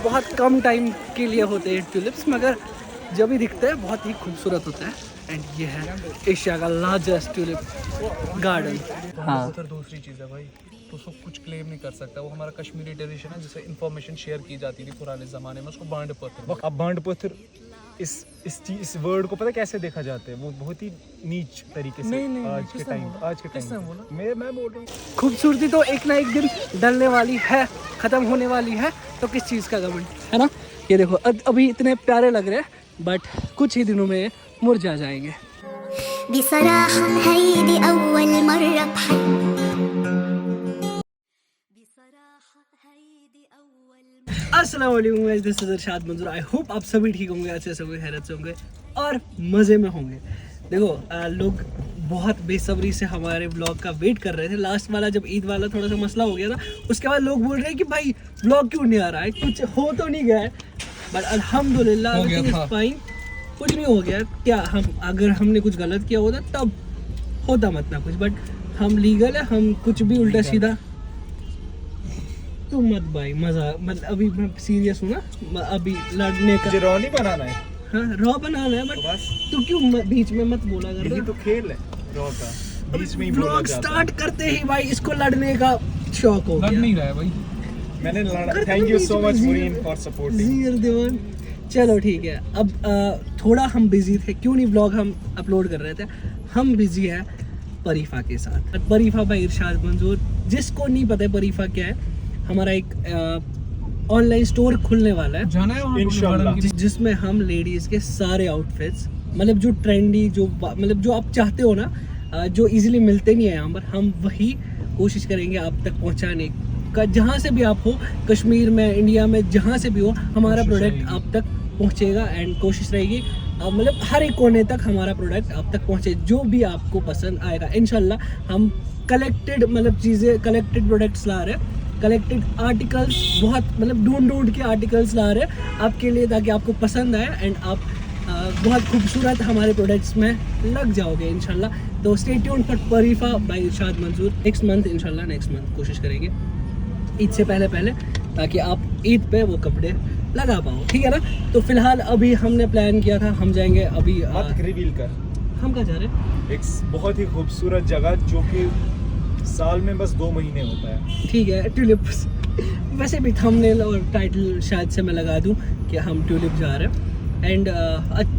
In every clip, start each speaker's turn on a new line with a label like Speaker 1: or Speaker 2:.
Speaker 1: बहुत कम टाइम के लिए होते हैं ट्यूलिप्स, मगर जब भी दिखते हैं बहुत ही खूबसूरत होता है। एंड ये है एशिया का लार्जेस्ट ट्यूलिप गार्डन। हाँ,
Speaker 2: दूसरी चीज़ है भाई, तो उसको कुछ क्लेम नहीं कर सकता। वो हमारा कश्मीरी ट्रेडिशन है जिससे इंफॉर्मेशन शेयर की जाती थी पुराने ज़माने में, उसको बांड पत्थर। अब बांड पत्थर इस वर्ड को पता कैसे देखा जाता है? वो बहुत ही नीच तरीके से आज के टाइम मैं बोल रहा हूँ।
Speaker 1: खूबसूरती तो एक ना एक दिन डलने वाली है, ख़त्म होने वाली है, तो किस चीज़ का घमंड है ना। ये देखो अभी इतने प्यारे लग रहे हैं बट कुछ ही दिनों में मुरझा जाएंगे। अस्सलाम वालेकुम गाइस, दिस इज इरशाद मंजूर। आई होप आप सभी ठीक होंगे, अच्छे से होंगे, हैरत से होंगे और मज़े में होंगे। देखो लोग बहुत बेसब्री से हमारे व्लॉग का वेट कर रहे थे। लास्ट वाला जब ईद वाला थोड़ा सा मसला हो गया ना, उसके बाद लोग बोल रहे हैं कि भाई व्लॉग क्यों नहीं आ रहा है, कुछ हो तो नहीं गया है। बट अल्हम्दुलिल्लाह फाइन, कुछ नहीं हो गया। क्या हम अगर हमने कुछ गलत किया होता तब होता मत ना कुछ, बट हम लीगल है, हम कुछ भी उल्टा सीधा तो मत भाई मजा। मतलब अभी मैं सीरियस हूँ ना, अभी लड़ने का
Speaker 2: रॉ नहीं बनाना है।
Speaker 1: हाँ रॉ बनाना है, बट तो क्यों बीच में मत बोला कर।
Speaker 2: यही तो खेल है रॉ का, बीच में ही बोला
Speaker 1: व्लॉग
Speaker 2: जाता है।
Speaker 1: स्टार्ट करते ही भाई इसको लड़ने का शौक हो गया।
Speaker 2: लड़ नहीं रहा है भाई, मैंने लड़ा। Thank you so much मुरीन for supporting.
Speaker 1: चलो ठीक है, अब थोड़ा हम बिजी थे, क्यों नहीं व्लॉग हम अपलोड कर रहे थे। हम बिजी है परीफा के साथ। परीफा बाय इरशाद मंजूर, जिसको नहीं पता है परीफा क्या है, हमारा एक ऑनलाइन स्टोर खुलने वाला है, जाना है इंशाल्लाह, जिसमें हम लेडीज के सारे आउटफिट्स, मतलब जो ट्रेंडी, जो मतलब जो आप चाहते हो ना, जो इजीली मिलते नहीं है यहाँ पर, हम वही कोशिश करेंगे आप तक पहुँचाने का। जहाँ से भी आप हो, कश्मीर में, इंडिया में, जहाँ से भी हो, हमारा प्रोडक्ट आप तक पहुँचेगा। एंड कोशिश रहेगी मतलब हर एक कोने तक हमारा प्रोडक्ट आप तक पहुँचे, जो भी आपको पसंद आएगा। इंशाल्लाह हम कलेक्टेड मतलब चीज़ें, कलेक्टेड प्रोडक्ट्स ला रहे हैं, कलेक्टेड आर्टिकल्स, बहुत मतलब ढूंढ के आर्टिकल्स ला रहे हैं आपके लिए, ताकि आपको पसंद आए एंड आप बहुत खूबसूरत हमारे प्रोडक्ट्स में लग जाओगे इंशाल्लाह। तो स्टे ट्यून्ड फॉर परीफा बाय इरशाद मंजूर। नेक्स्ट मंथ इंशाल्लाह, नेक्स्ट मंथ कोशिश करेंगे ईद से पहले, ताकि आप ईद पे वो कपड़े लगा पाओ, ठीक है ना। तो फिलहाल अभी हमने प्लान किया था, हम जाएंगे अभी।
Speaker 2: मत रिवील कर,
Speaker 1: हम कहाँ जा रहे हैं?
Speaker 2: एक बहुत ही खूबसूरत जगह जो कि साल में बस 2 महीने होता है।
Speaker 1: ठीक है, ट्यूलिप्स। वैसे भी थंबनेल और टाइटल शायद से मैं लगा दूं कि हम ट्यूलिप जा रहे हैं। एंड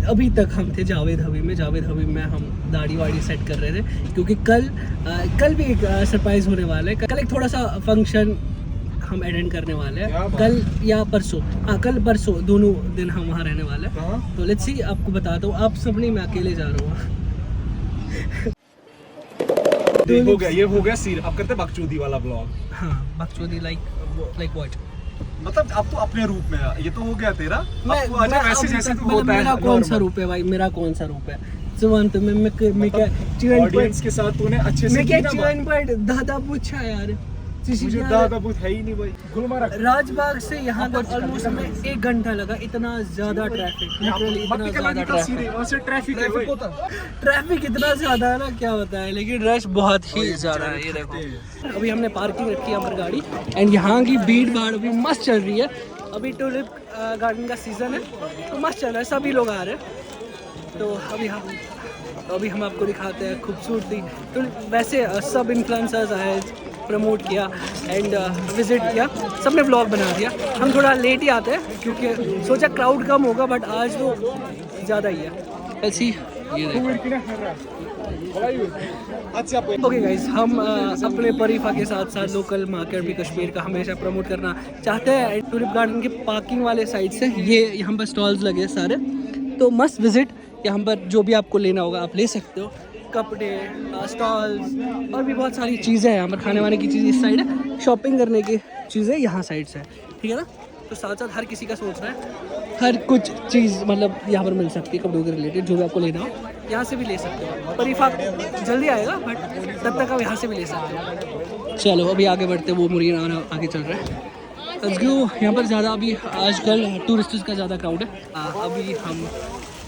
Speaker 1: अभी तक हम थे जावेद हबीब में हम दाढ़ी वाड़ी सेट कर रहे थे, क्योंकि कल भी एक सरप्राइज़ होने वाला है। कल एक थोड़ा सा फंक्शन हम अटेंड करने वाले हैं, कल या परसों। हाँ, कल परसों दोनों दिन हम वहाँ रहने वाले हैं। तो लेट्स सी, आपको बताता हूँ। आप सब नहीं, मैं अकेले जा रहा हूँ।
Speaker 2: हो गया, ये हो गया सीर। अब करते बकचोदी वाला ब्लॉग।
Speaker 1: हाँ, बकचोदी लाइक व्हाट?
Speaker 2: मतलब अब तो अपने रूप में है, ये तो हो गया तेरा। अब तू आजा वैसे जैसे तू होता है।
Speaker 1: मेरा कौन सा रूप है भाई, मेरा कौन सा रूप है? जुबान तो मैं क्या चिकन
Speaker 2: ऑडियंस के साथ तूने अच्छे से
Speaker 1: मैं क्या चिकन पर दादा पूछा यार,
Speaker 2: मुझे दादा बुत है ही नहीं भाई। गुलमर्ग
Speaker 1: राजबाग से यहाँ तक ऑलमोस्ट हमें 1 घंटा लगा। इतना ज्यादा ट्रैफिक, लिटरली इतना ज्यादा ट्रैफिक इतना ज्यादा है ना, क्या बताएं। लेकिन रश बहुत ही ज्यादा है। ये देखो अभी हमने पार्किंग रखी है पर गाड़ी, एंड यहाँ की भीड़ भाड़ भी मस्त चल रही है। अभी ट्यूलिप गार्डन का सीजन है तो मस्त चल रहा है, सभी लोग आ रहे हैं। तो अभी हम आपको दिखाते हैं खूबसूरती। तो वैसे सब इन्फ्लुएंसर्स आए, प्रमोट किया एंड विजिट किया, सबने व्लॉग बना दिया। हम थोड़ा लेट ही आते हैं क्योंकि सोचा क्राउड कम होगा, बट आज तो ज़्यादा ही है। ऐसी ओके गाइस, हम अपने परीफा के साथ साथ लोकल मार्केट भी कश्मीर का हमेशा प्रमोट करना चाहते हैं। ट्यूलिप गार्डन के पार्किंग वाले साइड से ये यहाँ पर स्टॉल्स लगे सारे, तो मस्ट विजिट। यहाँ पर जो भी आपको लेना होगा आप ले सकते हो, कपड़े, स्टॉल्स और भी बहुत सारी चीज़ें हैं यहाँ पर। खाने वाने की चीज़ इस साइड है, शॉपिंग करने की चीज़ें यहाँ साइड से है, ठीक है ना। तो साथ साथ हर किसी का सोच रहा है हर कुछ चीज़ मतलब यहाँ पर मिल सकती है, कपड़ों के रिलेटेड जो भी आपको लेना हो यहाँ से भी ले सकते हो। परीफा जल्दी आएगा बट तब तक आप यहाँ से भी ले सकते हो। चलो अभी आगे बढ़ते, वो मुरीन आगे चल रहा है। यहाँ पर ज़्यादा अभी आजकल टूरिस्ट्स का ज़्यादा क्राउड है। अभी हम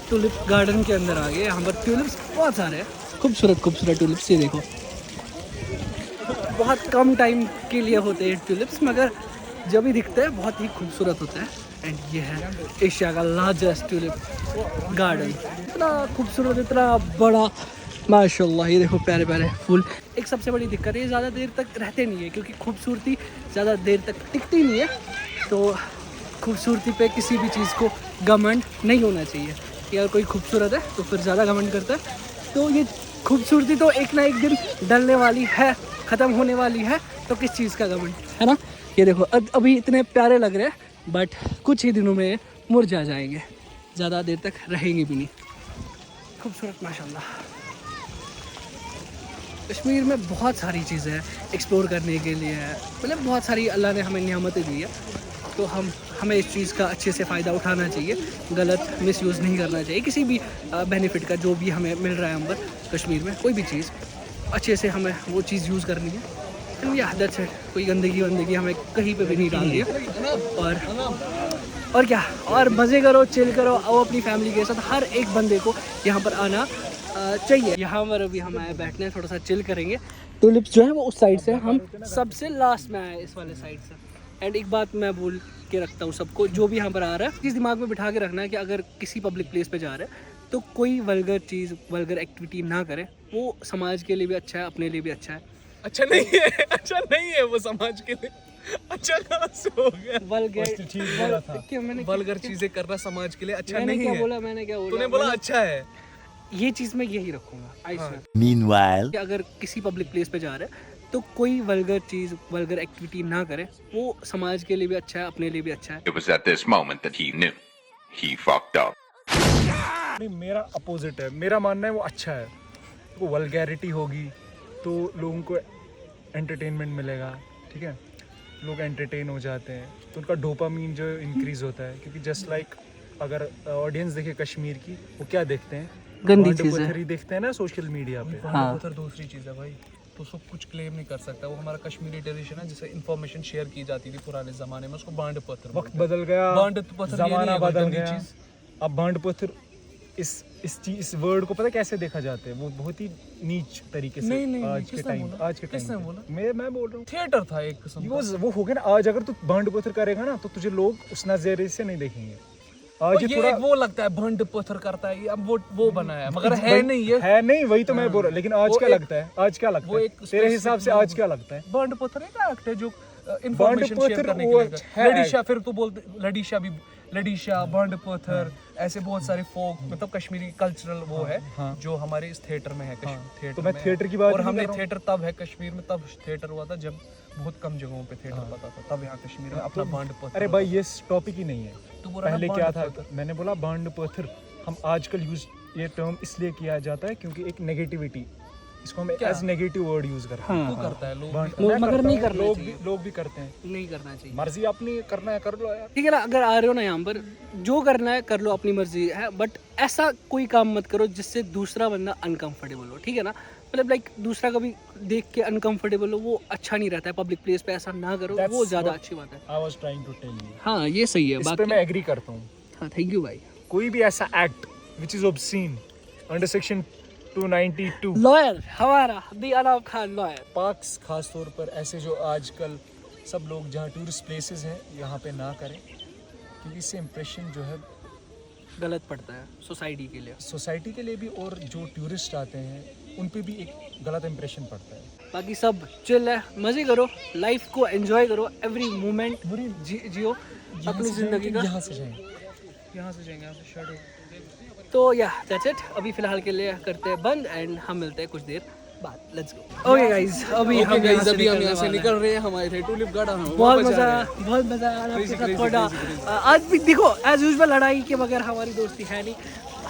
Speaker 1: ट्यूलिप गार्डन के अंदर आ गए। यहाँ पर ट्यूलिप्स बहुत सारे हैं, खूबसूरत ट्यूलिप्स। ये देखो बहुत कम टाइम के लिए होते हैं ट्यूलिप्स, मगर जब भी दिखता है बहुत ही खूबसूरत होता है। एंड ये है एशिया का लार्जेस्ट ट्यूलिप गार्डन, इतना खूबसूरत, इतना बड़ा, माशाल्लाह। ये देखो प्यारे प्यारे फूल। एक सबसे बड़ी दिक्कत है, ज़्यादा देर तक रहते नहीं है, क्योंकि खूबसूरती ज़्यादा देर तक टिकती नहीं है। तो खूबसूरती पे किसी भी चीज़ को घमंड नहीं होना चाहिए कि अगर कोई खूबसूरत है तो फिर ज़्यादा घमंड करता है। तो ये खूबसूरती तो एक ना एक दिन डलने वाली है, ख़त्म होने वाली है, तो किस चीज़ का घमंड, है ना। ये देखो अभी इतने प्यारे लग रहे हैं, बट कुछ ही दिनों में मुरझा जाएंगे, ज़्यादा देर तक रहेंगे भी नहीं। खूबसूरत माशाल्लाह। कश्मीर में बहुत सारी चीज़ें हैं एक्सप्लोर करने के लिए है, मतलब बहुत सारी अल्लाह ने हमें नियामतें दी है, तो हमें इस चीज़ का अच्छे से फ़ायदा उठाना चाहिए, गलत मिसयूज़ नहीं करना चाहिए किसी भी बेनिफिट का। जो भी हमें मिल रहा है हम पर कश्मीर में, कोई भी चीज़ अच्छे से हमें वो चीज़ यूज़ करनी है। तो ये आदत से कोई गंदगी हमें कहीं पे भी नहीं डालनी है। और क्या, और मज़े करो, चिल करो, आओ अपनी फैमिली के साथ। हर एक बंदे को यहाँ पर आना चाहिए। यहाँ पर अभी हम आए बैठने, थोड़ा सा चिल करेंगे। टुलिप्स जो है वो उस साइड से, हम सबसे लास्ट में आए इस वाले साइड से। एंड एक बात मैं बोल के रखता हूँ सबको, जो भी यहाँ पर आ रहा है, इस दिमाग में बिठा के रखना है कि अगर किसी पब्लिक प्लेस पे जा रहे हैं तो कोई वल्गर चीज़, वल्गर एक्टिविटी ना करे। वो समाज के लिए भी अच्छा है, अपने लिए भी अच्छा है।
Speaker 2: अच्छा नहीं है वो समाज के लिए अच्छा कहाँ से हो गया। वल्गर चीजें करना समाज के लिए अच्छा नहीं है।
Speaker 1: मैंने क्या बोला?
Speaker 2: तूने बोला अच्छा है।
Speaker 1: ये चीज़ मैं यही रखूँगा।
Speaker 2: हाँ।
Speaker 3: Meanwhile,
Speaker 1: कि अगर किसी पब्लिक प्लेस पे जा रहे हैं तो कोई वल्गर चीज़, वल्गर एक्टिविटी ना करे। वो समाज के लिए भी अच्छा है, अपने लिए भी अच्छा है।
Speaker 4: It was at this moment that he knew he fucked up.
Speaker 2: नहीं, मेरा अपोजिट है। मेरा मानना है वो अच्छा है। वो वल्गैरिटी होगी तो लोगों को एंटरटेनमेंट मिलेगा, ठीक है, लोग एंटरटेन हो जाते हैं, तो उनका डोपामीन जो इंक्रीज होता है। क्योंकि जस्ट लाइक अगर ऑडियंस देखे कश्मीर की, वो क्या देखते हैं,
Speaker 1: गंदी चीज़ें
Speaker 2: पत्थर ही देखते हैं ना सोशल मीडिया पे।
Speaker 1: हाँ।
Speaker 2: पत्थर दूसरी चीज़ है भाई, तो सब कुछ क्लेम नहीं कर सकता। वो हमारा कश्मीरी ट्रेडिशन है, जिससे इंफॉर्मेशन शेयर की जाती थी पुराने ज़माने में, उसको बांड पत्थर। वक्त बदल गया, बांड पत्थर, ज़माना बदल गया। अब बांड पत्थर इस वर्ड को पता कैसे देखा जाता है, वो बहुत ही नीच तरीके से। नहीं, आज के टाइम मैं बोल रहा हूँ, थिएटर था एक किस्म का। वो हो गया ना, आज अगर तू बांड पत्थर करेगा ना तो तुझे लोग उस नजरिए से नहीं देखेंगे। आज ये थोड़ा वो लगता है बांड पत्थर करता है, अब वो बनाया है, मगर है नहीं, ये है नहीं। वही तो मैं बोल रहा हूँ। लेकिन आज क्या लगता है, आज क्या लगता है तेरे हिसाब से, आज क्या लगता है? बांड पत्थर एक एक्ट है जो इंफॉर्मेशन शेयर करने के लिए। लड़ीशा, फिर तो बोलते लड़ीशा, बांड पत्थर, ऐसे बहुत सारे फोक, मतलब कश्मीरी कल्चरल वो है जो हमारे इस थिएटर में है। थिएटर, तो मैं थिएटर की बात, और हमने थिएटर तब है कश्मीर में, तब थिएटर हुआ था जब बहुत कम जगहों पे थिएटर पता था, तब यहाँ कश्मीर में अपना बांड पत्थर। अरे भाई ये टॉपिक ही नहीं है। तो पहले क्या था, मैंने बोला बांड पत्थर। हम आजकल यूज ये टर्म इसलिए किया जाता है क्योंकि एक नेगेटिविटी, इसको हम एज नेगेटिव वर्ड यूज करते हैं। हाँ, करता है
Speaker 1: मगर नहीं करना चाहिए।
Speaker 2: लोग भी करते हैं,
Speaker 1: नहीं करना चाहिए।
Speaker 2: मर्जी अपनी करना है कर लो यार, ठीक
Speaker 1: है ना। अगर आ रहे हो ना यहाँ पर, जो करना है कर लो, अपनी मर्जी है, बट ऐसा कोई काम मत करो जिससे दूसरा बंदा अनकंफर्टेबल हो, ठीक है ना। मतलब लाइक दूसरा कभी देख के अनकंफर्टेबल हो, वो अच्छा नहीं रहता है। पब्लिक प्लेस पे ऐसा ना करो, वो ज़्यादा अच्छी बात है।
Speaker 2: I was trying to tell you.
Speaker 1: हाँ, ये सही है, बात पे
Speaker 2: मैं एग्री करता हूँ।
Speaker 1: हाँ, थैंक यू भाई।
Speaker 2: कोई भी ऐसा act which is obscene under section 292,
Speaker 1: lawyer हमारा दी अनाब खान लॉयर,
Speaker 2: पार्क्स खास तौर पर ऐसे जो आजकल सब लोग जहाँ टूरिस्ट प्लेसेस हैं यहाँ पे ना करें, क्योंकि इससे इम्प्रेशन जो है
Speaker 1: गलत पड़ता है सोसाइटी के लिए भी, और जो टूरिस्ट आते हैं उन पे भी एक गलत इम्प्रेशन पड़ता है। बाकी सब चिल है, मजे करो, लाइफ को एंजॉय करो, एवरी मोमेंट जियो अपनी जिंदगी का।
Speaker 2: यहाँ से जाएंगे
Speaker 1: तो या दैट्स इट। अभी फिलहाल के लिए करते हैं बंद, एंड हम मिलते हैं कुछ देर बाद। Let's go. ओके गाइस, अभी हम यहाँ से निकल रहे हैं। हमारे टुलिप गार्डन बहुत मजा आया। आज भी देखो एज यूजुअल लड़ाई के बगैर हमारी दोस्ती है नहीं।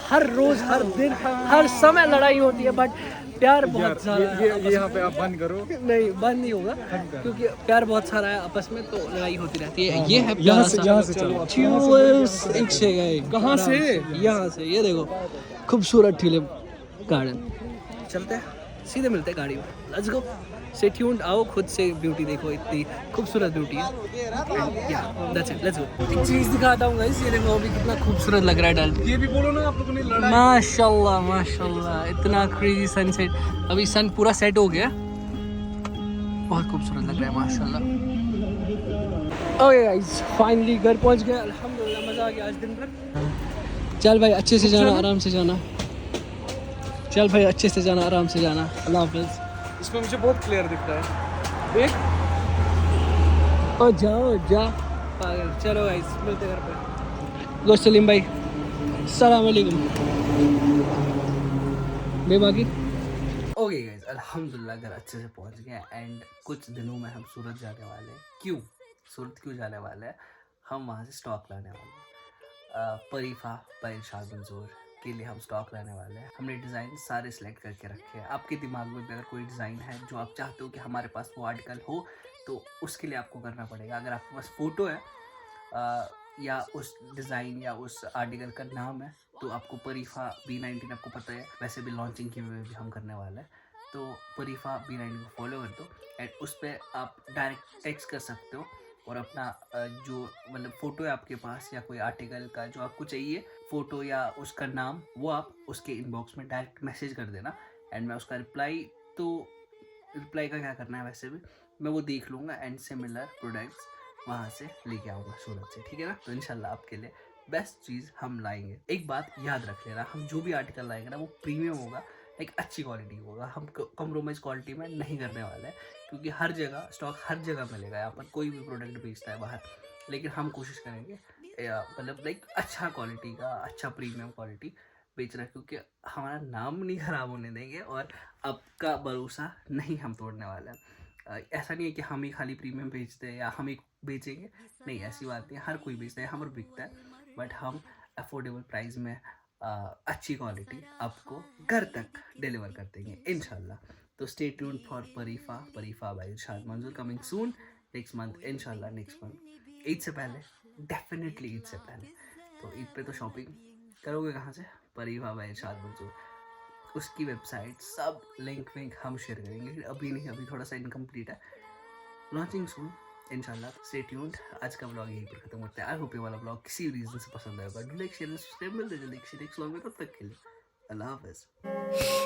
Speaker 1: हर रोज, हर दिन, हर समय लड़ाई होती है, बट प्यार बहुत सारा है।
Speaker 2: ये यहाँ पे आप बंद करो।
Speaker 1: नहीं, बंद नहीं होगा, क्योंकि प्यार बहुत सारा है आपस में, तो लड़ाई होती रहती है। ये है यहाँ से चलो। कहाँ से? यहाँ से। ये देखो खूबसूरत ट्यूलिप गार्डन। चलते हैं, सीधे मिलते हैं गाड़ी में। Let's go. स्टे ट्यून्ड, आओ खुद से ब्यूटी देखो, इतनी खूबसूरत ब्यूटी है। That's it, let's go. एक चीज़ दिखाता हूँ गाइस, ये देखो अभी कितना खूबसूरत लग रहा है डल।
Speaker 2: ये भी बोलो ना आप लोगों ने लड़ाई।
Speaker 1: माशाल्लाह माशाल्लाह, इतना क्रेजी सनसेट। अभी सन पूरा सेट हो गया, बहुत खूबसूरत लग रहा है माशाल्लाह। ओके गाइस फाइनली घर पहुंच गए अल्हम्दुलिल्लाह मज़ा आ गया आज दिन भर चल भाई अच्छे से जाना आराम से जाना चल भाई अच्छे से जाना आराम से जाना अल्लाह हाफिज़
Speaker 2: इसमें मुझे बहुत क्लियर दिख रहा है देख
Speaker 1: ओ जाओ जा पागल चलो गाइस मिलते घर पे लो सलीम भाई अस्सलाम वालेकुम बेबाकी ओके गाइस अल्हम्दुलिल्लाह घर अच्छे से पहुंच गए एंड कुछ दिनों में हम सूरत जाने वाले हैं क्यों सूरत क्यों जाने वाले हैं हम वहाँ से स्टॉक लाने वाले हैं परीफा पर इरशाद मंजूर के लिए हम स्टॉक लाने वाले हैं हमने डिज़ाइन सारे सिलेक्ट करके रखे हैं आपके दिमाग में भी अगर कोई डिज़ाइन है जो आप चाहते हो कि हमारे पास वो आर्टिकल हो तो उसके लिए आपको करना पड़ेगा अगर आपके पास फ़ोटो है या उस डिज़ाइन या उस आर्टिकल का नाम है तो आपको परीफा B19 आपको पता है वैसे भी लॉन्चिंग की भी हम करने वाले हैं तो परीफा B19 को फॉलो कर दो एंड उस पर आप डायरेक्ट टेक्स्ट कर सकते हो और अपना जो मतलब फ़ोटो है आपके पास या कोई आर्टिकल का जो आपको चाहिए फ़ोटो या उसका नाम वो आप उसके इनबॉक्स में डायरेक्ट मैसेज कर देना एंड मैं उसका रिप्लाई का क्या करना है वैसे भी मैं वो देख लूँगा एंड सिमिलर प्रोडक्ट्स वहाँ से लेके आऊँगा सूरत से ठीक है ना तो इंशाल्लाह आपके लिए बेस्ट चीज़ हम लाएंगे एक बात याद रख लेना हम जो भी आर्टिकल लाएंगे ना वो प्रीमियम होगा एक अच्छी क्वालिटी होगा हम कॉम्प्रोमाइज़ क्वालिटी में नहीं करने वाले हैं क्योंकि हर जगह स्टॉक हर जगह मिलेगा यहाँ पर कोई भी प्रोडक्ट बेचता है बाहर लेकिन हम कोशिश करेंगे मतलब लाइक अच्छा क्वालिटी का अच्छा प्रीमियम क्वालिटी बेच रहा है क्योंकि हमारा नाम नहीं ख़राब होने देंगे और आपका भरोसा नहीं हम तोड़ने वाले हैं ऐसा नहीं है कि हम ही खाली प्रीमियम बेचते हैं या हम ही बेचेंगे नहीं ऐसी बात नहीं हर कोई बेचता है हमारा बिकता है बट हम अफोर्डेबल प्राइस में अच्छी क्वालिटी आपको घर तक डिलीवर कर देंगे इंशाल्लाह तो स्टे ट्यून्ड फॉर परीफा बाय इरशाद मंजूर कमिंग सून नेक्स्ट मंथ इंशाल्लाह नेक्स्ट मंथ ईद से पहले डेफिनेटली ईद से पहले तो ईद पे तो शॉपिंग करोगे कहाँ से परीफा बाय इरशाद मंजूर उसकी वेबसाइट सब लिंक हम शेयर करेंगे लेकिन अभी नहीं अभी थोड़ा सा इनकम्प्लीट है लॉन्चिंग सून इंशाल्लाह स्टे ट्यून्ड आज का ब्लॉग यहीं पर खत्म होता है आई होप ये वाला ब्लॉग किसी रीज़न से पसंद आएगा डू लाइक शेयर सब्सक्राइब मिलते जल्दी किसी नेक्स्ट ब्लॉग में तब तक के लिए अल्लाह हाफ़िज़